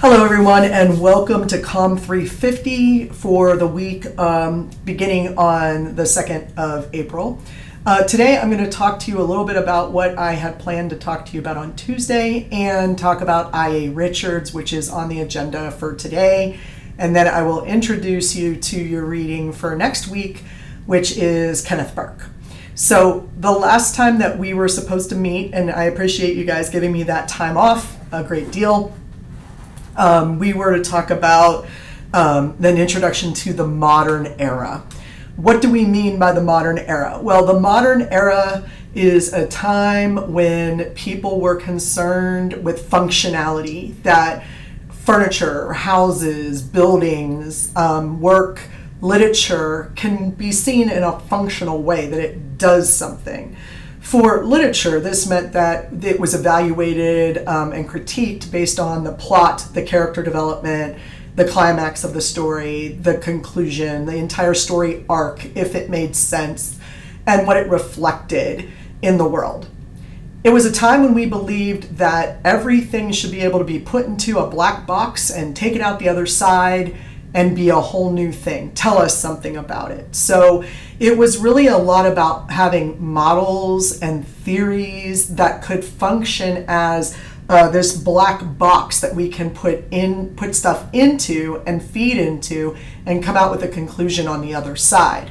Hello everyone and welcome to COM 350 for the week beginning on the 2nd of April. Today I'm going to talk to you a little bit about what I had planned to talk to you about on Tuesday and talk about I.A. Richards, which is on the agenda for today. And then I will introduce you to your reading for next week, which is Kenneth Burke. So the last time that we were supposed to meet, and I appreciate you guys giving me that time off a great deal, we were to talk about an introduction to the modern era. What do we mean by the modern era? Well, the modern era is a time when people were concerned with functionality, that furniture, houses, buildings, work, literature can be seen in a functional way, that it does something. For literature, this meant that it was evaluated and critiqued based on the plot, the character development, the climax of the story, the conclusion, the entire story arc, if it made sense, and what it reflected in the world. It was a time when we believed that everything should be able to be put into a black box and taken out the other side and be a whole new thing, tell us something about it. So it was really a lot about having models and theories that could function as this black box that we can put stuff into and feed into and come out with a conclusion on the other side.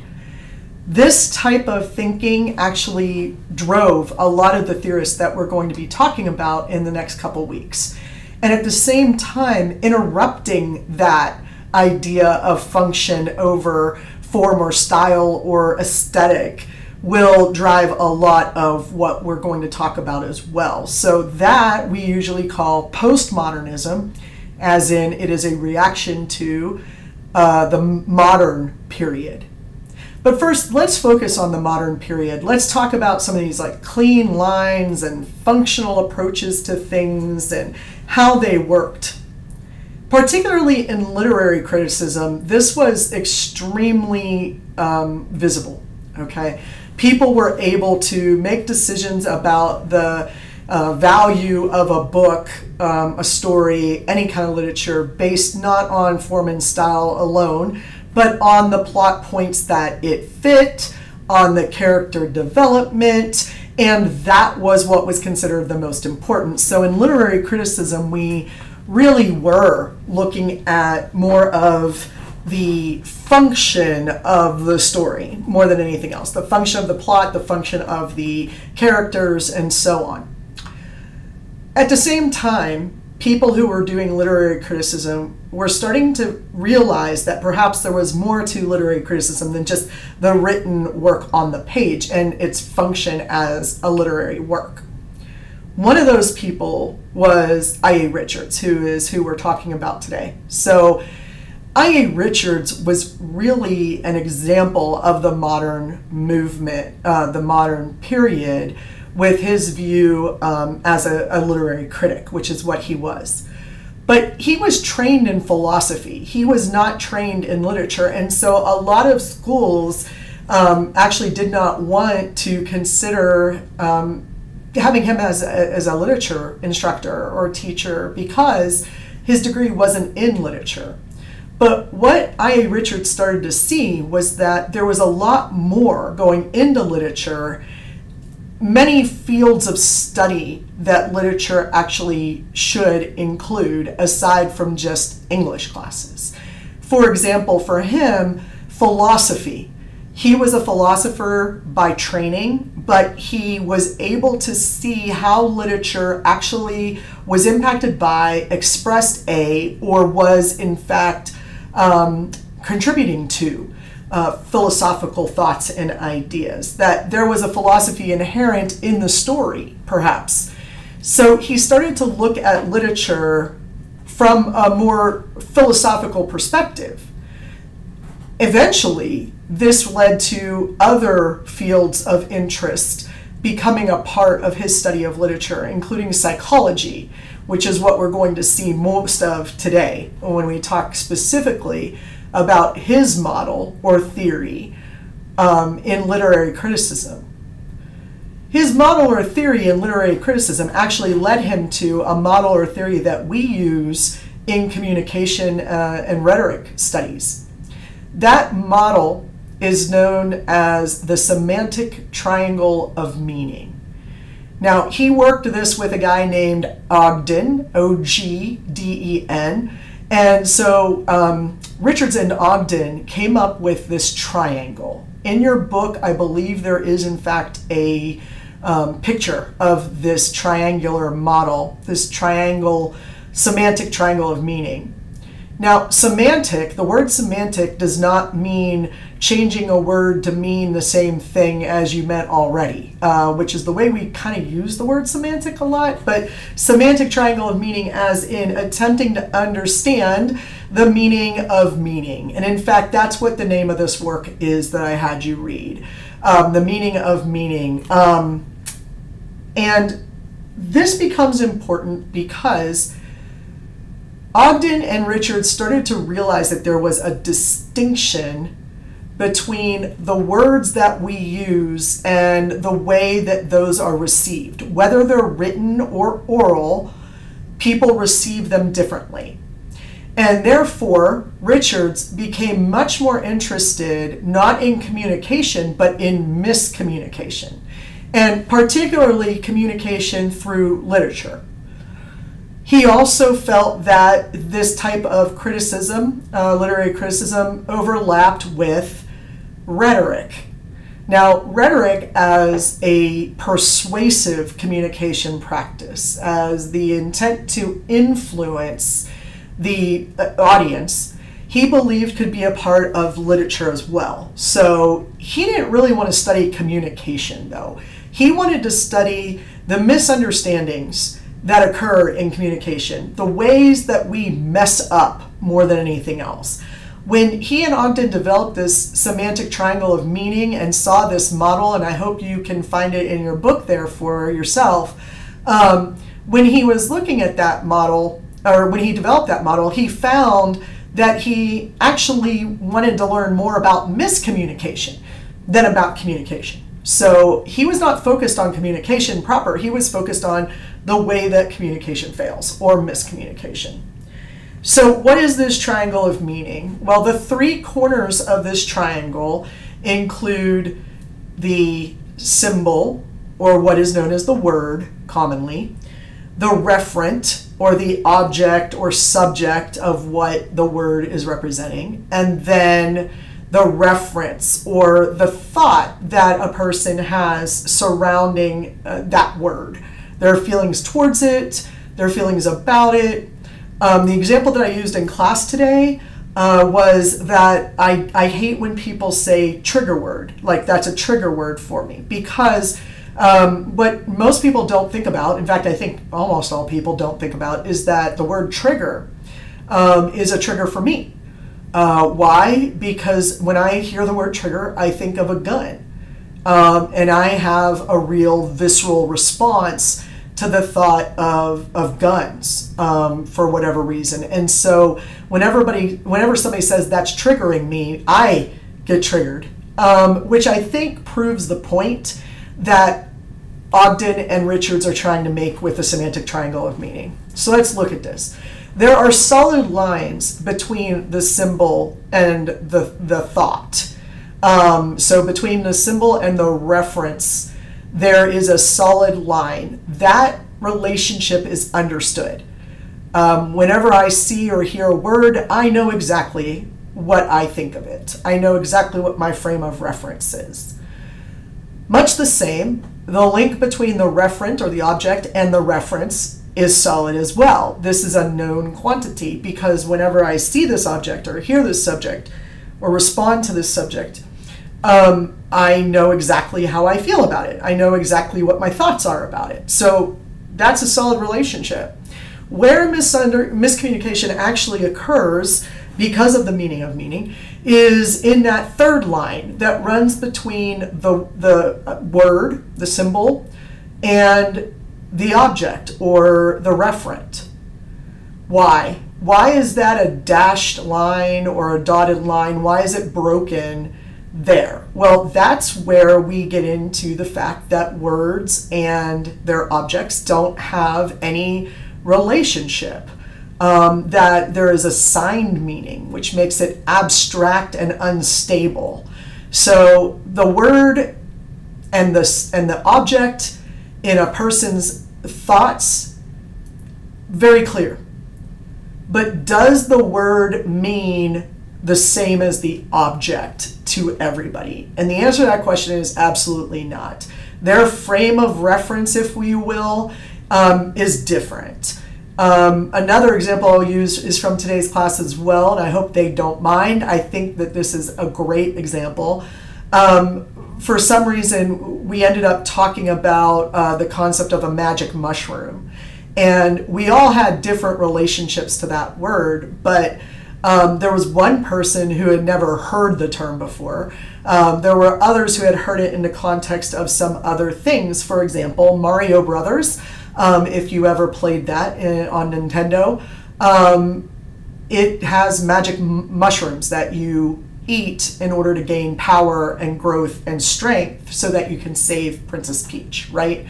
This type of thinking actually drove a lot of the theorists that we're going to be talking about in the next couple weeks. And at the same time, interrupting that idea of function over form or style or aesthetic will drive a lot of what we're going to talk about as well. So that we usually call postmodernism, as in it is a reaction to the modern period. But first, let's focus on the modern period. Let's talk about some of these like clean lines and functional approaches to things and how they worked. Particularly in literary criticism, this was extremely visible, okay? People were able to make decisions about the value of a book, a story, any kind of literature based not on form and style alone, but on the plot points that it fit, on the character development, and that was what was considered the most important. So in literary criticism, we really were looking at more of the function of the story more than anything else. The function of the plot, the function of the characters, and so on. At the same time, people who were doing literary criticism were starting to realize that perhaps there was more to literary criticism than just the written work on the page and its function as a literary work. One of those people was I.A. Richards, who we're talking about today. So I.A. Richards was really an example of the modern movement, the modern period, with his view as a literary critic, which is what he was. But he was trained in philosophy. He was not trained in literature, and so a lot of schools actually did not want to consider having him as a literature instructor or teacher because his degree wasn't in literature. But what I.A. Richards started to see was that there was a lot more going into literature, many fields of study that literature actually should include aside from just English classes. For example, for him, philosophy. He was a philosopher by training, but he was able to see how literature actually was impacted by, expressed or was in fact contributing to philosophical thoughts and ideas, that there was a philosophy inherent in the story, perhaps. So he started to look at literature from a more philosophical perspective. Eventually, this led to other fields of interest becoming a part of his study of literature, including psychology, which is what we're going to see most of today when we talk specifically about his model or theory in literary criticism. His model or theory in literary criticism actually led him to a model or theory that we use in communication and rhetoric studies. That model is known as the semantic triangle of meaning. Now, he worked this with a guy named Ogden, O-G-D-E-N, and so Richards and Ogden came up with this triangle. In your book, I believe there is in fact a picture of this triangular model, this semantic triangle of meaning. Now, semantic, the word semantic does not mean changing a word to mean the same thing as you meant already, which is the way we kind of use the word semantic a lot, but semantic triangle of meaning as in attempting to understand the meaning of meaning. And in fact, that's what the name of this work is that I had you read, the meaning of meaning. And this becomes important because Ogden and Richards started to realize that there was a distinction between the words that we use and the way that those are received. Whether they're written or oral, people receive them differently. And therefore, Richards became much more interested not in communication, but in miscommunication, and particularly communication through literature. He also felt that this type of criticism, literary criticism, overlapped with rhetoric. Now, rhetoric as a persuasive communication practice, as the intent to influence the audience, he believed could be a part of literature as well. So he didn't really want to study communication, though. He wanted to study the misunderstandings that occur in communication, the ways that we mess up more than anything else. When he and Ogden developed this semantic triangle of meaning and saw this model, and I hope you can find it in your book there for yourself, when he was looking at that model, or when he developed that model, he found that he actually wanted to learn more about miscommunication than about communication. So he was not focused on communication proper, he was focused on the way that communication fails, or miscommunication. So what is this triangle of meaning? Well, the three corners of this triangle include the symbol, or what is known as the word commonly, the referent, or the object or subject of what the word is representing, and then the reference, or the thought that a person has surrounding that word. Their feelings towards it, their feelings about it. The example that I used in class today was that I hate when people say trigger word, like that's a trigger word for me, because what most people don't think about, in fact I think almost all people don't think about, is that the word trigger is a trigger for me. Why? Because when I hear the word trigger, I think of a gun. And I have a real visceral response to the thought of guns for whatever reason. And so whenever somebody says that's triggering me, I get triggered, which I think proves the point that Ogden and Richards are trying to make with the semantic triangle of meaning. So let's look at this. There are solid lines between the symbol and the thought. So between the symbol and the reference, there is a solid line. That relationship is understood. Whenever I see or hear a word, I know exactly what I think of it. I know exactly what my frame of reference is. Much the same, the link between the referent or the object and the reference is solid as well. This is a known quantity because whenever I see this object or hear this subject or respond to this subject, I know exactly how I feel about it. I know exactly what my thoughts are about it. So that's a solid relationship. Where miscommunication actually occurs because of the meaning of meaning is in that third line that runs between the word, the symbol, and the object or the referent. Why? Why is that a dashed line or a dotted line? Why is it broken there? Well, that's where we get into the fact that words and their objects don't have any relationship. that there is a signed meaning, which makes it abstract and unstable. So the word and the object in a person's thoughts, very clear. But does the word mean the same as the object to everybody? And the answer to that question is absolutely not. Their frame of reference, if we will, is different. Another example I'll use is from today's class as well, and I hope they don't mind. I think that this is a great example. For some reason, we ended up talking about the concept of a magic mushroom. And we all had different relationships to that word, but there was one person who had never heard the term before. There were others who had heard it in the context of some other things. For example, Mario Brothers, if you ever played that on Nintendo, it has magic mushrooms that you eat in order to gain power and growth and strength so that you can save Princess Peach, right?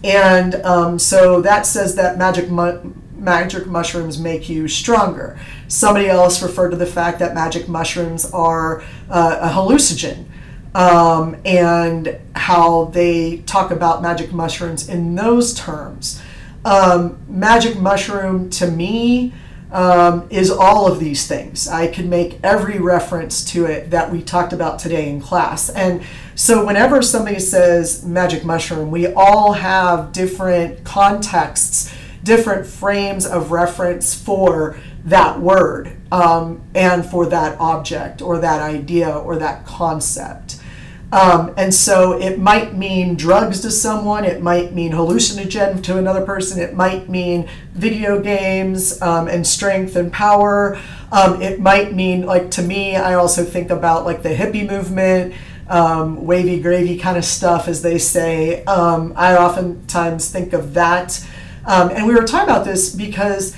And so that says that magic mushrooms make you stronger. Somebody else referred to the fact that magic mushrooms are a hallucinogen, and how they talk about magic mushrooms in those terms. Magic mushroom to me is all of these things. I could make every reference to it that we talked about today in class. And so whenever somebody says magic mushroom, we all have different contexts, different frames of reference for that word, and for that object or that idea or that concept. And so it might mean drugs to someone, it might mean hallucinogen to another person, it might mean video games and strength and power. It might mean, like, to me, I also think about like the hippie movement, wavy gravy kind of stuff, as they say. I oftentimes think of that. And we were talking about this because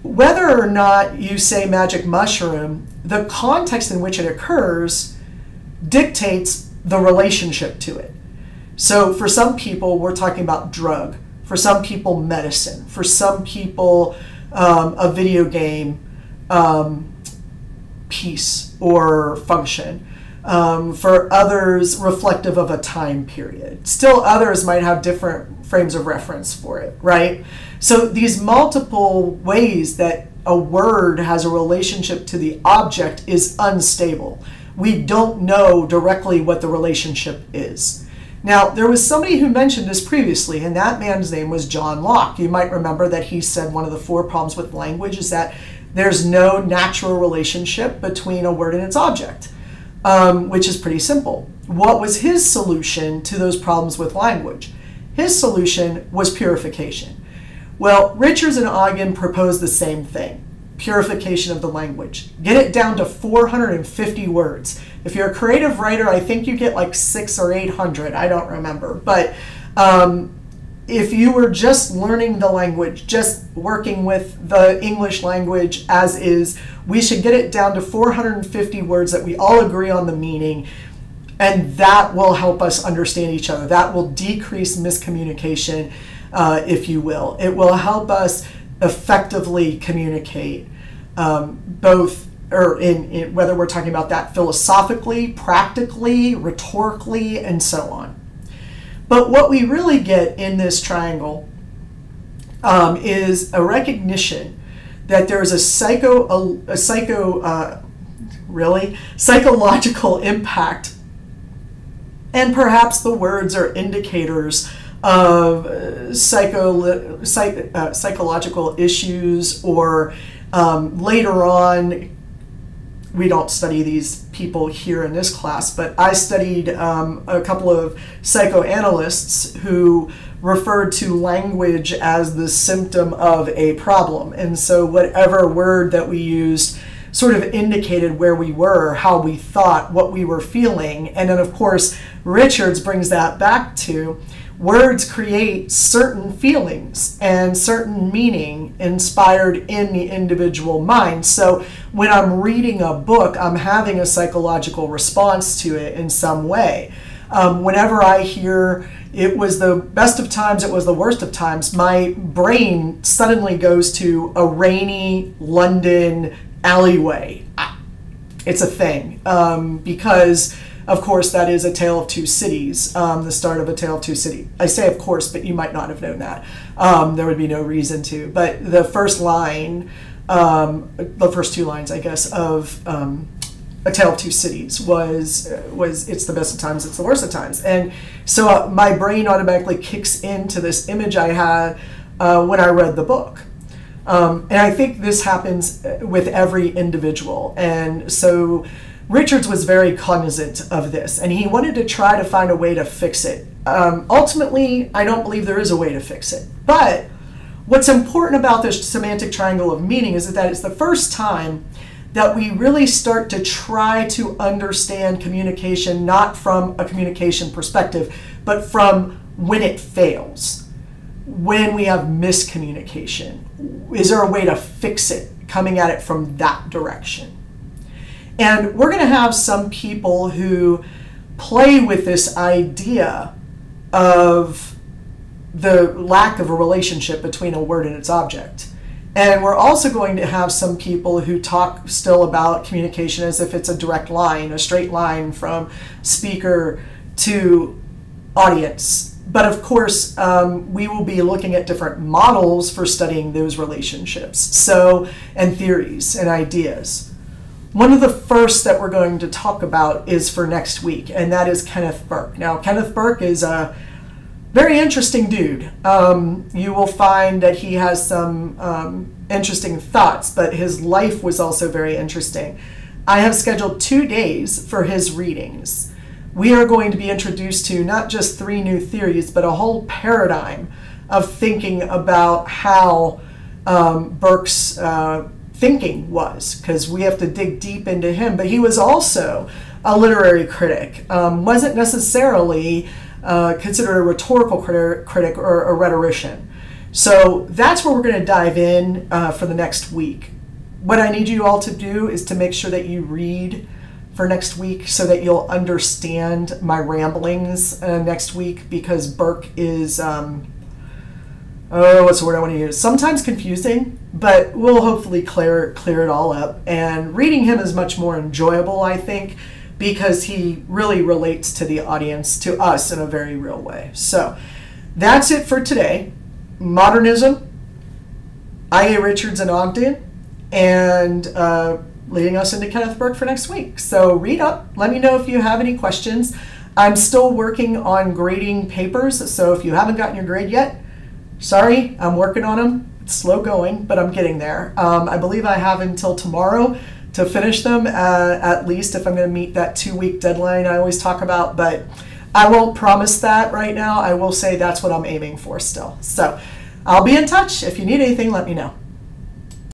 whether or not you say magic mushroom, the context in which it occurs dictates the relationship to it. So for some people, we're talking about drug. For some people, medicine. For some people, a video game piece or function. For others, reflective of a time period. Still others might have different frames of reference for it, right? So these multiple ways that a word has a relationship to the object is unstable. We don't know directly what the relationship is. Now, there was somebody who mentioned this previously, and that man's name was John Locke. You might remember that he said one of the 4 problems with language is that there's no natural relationship between a word and its object, which is pretty simple. What was his solution to those problems with language? His solution was purification. Well, Richards and Ogden proposed the same thing. Purification of the language. Get it down to 450 words. If you're a creative writer, I think you get like 600 or 800. I don't remember. But if you were just learning the language, just working with the English language as is, we should get it down to 450 words that we all agree on the meaning, and that will help us understand each other. That will decrease miscommunication, if you will. It will help us effectively communicate, both or in whether we're talking about that philosophically, practically, rhetorically, and so on. But what we really get in this triangle is a recognition that there's a psychological impact, and perhaps the words are indicators of psychological issues, or later on, we don't study these people here in this class, but I studied a couple of psychoanalysts who referred to language as the symptom of a problem. And so whatever word that we used sort of indicated where we were, how we thought, what we were feeling. And then, of course, Richards brings that back to words create certain feelings and certain meaning inspired in the individual mind. So when I'm reading a book, I'm having a psychological response to it in some way. Whenever I hear, it was the best of times, it was the worst of times, my brain suddenly goes to a rainy London alleyway. It's a thing, because of course that is A Tale of Two Cities, the start of A Tale of Two Cities. I say of course, but you might not have known that. There would be no reason to. But the first line, the first two lines, I guess, of A Tale of Two Cities was it's the best of times, it's the worst of times. And so my brain automatically kicks into this image I had when I read the book. And I think this happens with every individual. And so Richards was very cognizant of this, and he wanted to try to find a way to fix it. Ultimately, I don't believe there is a way to fix it. But what's important about this semantic triangle of meaning is that it's the first time that we really start to try to understand communication, not from a communication perspective, but from when it fails, when we have miscommunication. Is there a way to fix it, coming at it from that direction? And we're going to have some people who play with this idea of the lack of a relationship between a word and its object. And we're also going to have some people who talk still about communication as if it's a direct line, a straight line from speaker to audience. But of course, we will be looking at different models for studying those relationships, and theories and ideas. One of the first that we're going to talk about is for next week, and that is Kenneth Burke. Now, Kenneth Burke is a very interesting dude. You will find that he has some interesting thoughts, but his life was also very interesting. I have scheduled 2 days for his readings. We are going to be introduced to not just 3 new theories, but a whole paradigm of thinking about how Burke's thinking was, because we have to dig deep into him. But he was also a literary critic, wasn't necessarily considered a rhetorical critic or a rhetorician. So that's where we're going to dive in for the next week. What I need you all to do is to make sure that you read for next week so that you'll understand my ramblings next week, because Burke is what's the word I want to use? Sometimes confusing, but we'll hopefully clear it all up. And reading him is much more enjoyable, I think, because he really relates to the audience, to us, in a very real way. So that's it for today. Modernism, I.A. Richards and Ogden, and leading us into Kenneth Burke for next week. So read up. Let me know if you have any questions. I'm still working on grading papers, so if you haven't gotten your grade yet, sorry, I'm working on them. It's slow going, but I'm getting there. I believe I have until tomorrow to finish them, at least, if I'm going to meet that 2-week deadline I always talk about, but I won't promise that right now. I will say that's what I'm aiming for still. So I'll be in touch. If you need anything, let me know.